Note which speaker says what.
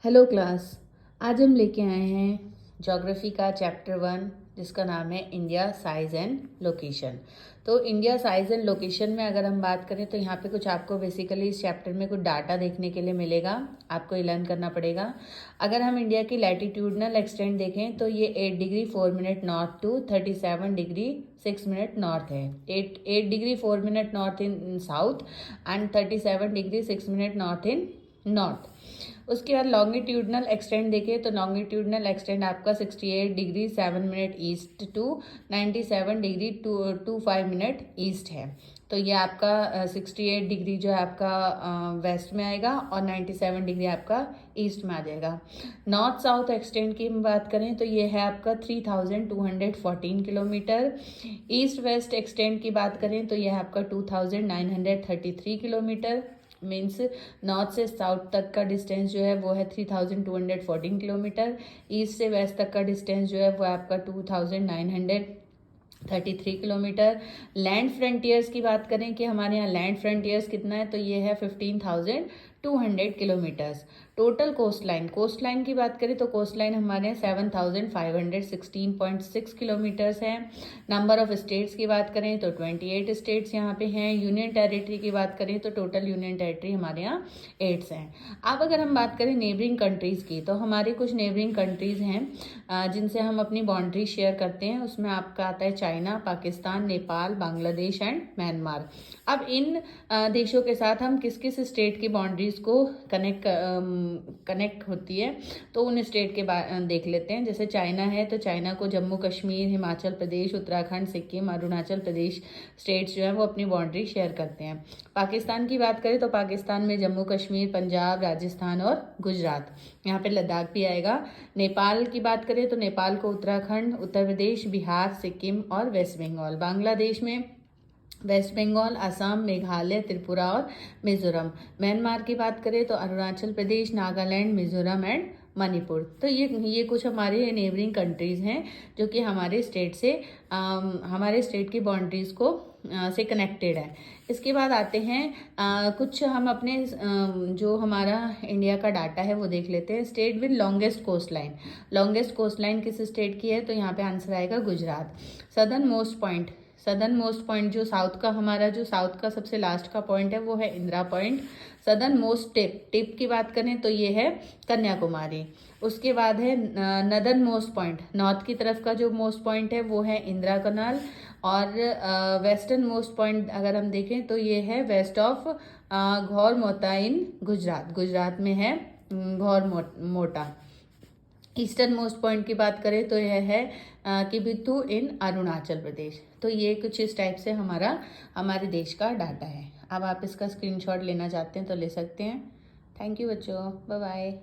Speaker 1: Hello class. आज हम लेके आए हैं ज्योग्राफी का चैप्टर 1 जिसका नाम है इंडिया साइज एंड लोकेशन। तो इंडिया साइज एंड लोकेशन में अगर हम बात करें तो यहाँ पे कुछ आपको बेसिकली इस चैप्टर में कुछ डाटा देखने के लिए मिलेगा, आपको ये लर्न करना पड़ेगा। अगर हम इंडिया की लैटिट्यूडनल एक्सटेंट देखें तो ये 8 degree 4 minute north to 37 degree 6 minute north है। 8 degree 4 minute north in south and 37 degree 6 minute north in north. उसके बाद लॉन्गिट्यूडनल एक्सटेंड देखें तो लॉन्गिट्यूडनल एक्सटेंड आपका 68 degree 7 minute east to 97 degree 25 minute east है। तो ये आपका 68 डिग्री जो है आपका वेस्ट में आएगा और 97 डिग्री आपका ईस्ट में आ जाएगा। नॉर्थ साउथ एक्सटेंड की बात करें तो ये है आपका 3214 किलोमीटर। ईस्ट वेस्ट एक्सटेंड की बात करें तो ये है आपका 2933 किलोमीटर। मीन्स नॉर्थ से साउथ तक का डिस्टेंस जो है वो है 3214 किलोमीटर। ईस्ट से वेस्ट तक का डिस्टेंस जो है वो आपका 2933 किलोमीटर। लैंड फ्रंटियर्स की बात करें कि हमारे यहाँ लैंड फ्रंटियर्स कितना है तो ये है 15,200 किलोमीटर्स। टोटल कोस्ट लाइन की बात करें तो कोस्ट लाइन हमारे यहाँ 7,516.6 किलोमीटर्स है। नंबर ऑफ स्टेट्स की बात करें तो 28 स्टेट्स यहाँ पे हैं। यूनियन टेरिटरी की बात करें तो टोटल यूनियन टेरिटरी हमारे यहाँ 8 हैं। अब अगर हम बात करें नेबरिंग कंट्रीज़ की तो हमारे कुछ नेबरिंग कंट्रीज़ हैं जिनसे हम अपनी बाउंड्री शेयर करते हैं। उसमें आपका आता है China, Pakistan, Nepal, Bangladesh and Myanmar. अब इन देशों के साथ हम किस किस स्टेट की बाउंड्रीज को कनेक्ट होती है तो उन स्टेट के देख लेते हैं। जैसे चाइना है तो चाइना को जम्मू कश्मीर, हिमाचल प्रदेश, उत्तराखंड, सिक्किम, अरुणाचल प्रदेश स्टेट्स जो है वो अपनी बाउंड्री शेयर करते हैं। पाकिस्तान की बात करें तो पाकिस्तान में जम्मू कश्मीर, पंजाब, राजस्थान और गुजरात, यहाँ पे लद्दाख भी आएगा। नेपाल की बात करें तो नेपाल को उत्तराखंड, उत्तर प्रदेश, बिहार, सिक्किम और वेस्ट बंगाल। बांग्लादेश में वेस्ट बंगाल, असम, मेघालय, त्रिपुरा और मिजोरम। म्यांमार की बात करें तो अरुणाचल प्रदेश, नागालैंड, मिजोरम एंड मणिपुर। तो ये कुछ हमारे नेबरिंग कंट्रीज़ हैं जो कि हमारे स्टेट की बाउंड्रीज़ को से कनेक्टेड है। इसके बाद आते हैं कुछ हम अपने जो हमारा इंडिया का डाटा है वो देख लेते हैं। State with longest coast line किस स्टेट की है तो यहाँ पे आंसर आएगा गुजरात। सदर्न मोस्ट पॉइंट जो साउथ का सबसे लास्ट का पॉइंट है वो है Indira point. Southern most tip की बात करें तो ये है कन्याकुमारी। उसके बाद है नदर्न मोस्ट पॉइंट, नॉर्थ की तरफ का जो मोस्ट पॉइंट है वो है इंदिरा कनाल। और वेस्टर्न मोस्ट पॉइंट अगर हम देखें तो ये है वेस्ट ऑफ घौर मोटा इन गुजरात में है घौर मोटा। ईस्टर्न मोस्ट पॉइंट की बात करें तो यह है किबिथु इन अरुणाचल प्रदेश। तो ये कुछ इस टाइप से हमारे देश का डाटा है। अब आप इसका स्क्रीनशॉट लेना चाहते हैं तो ले सकते हैं। थैंक यू बच्चों, बाय बाय।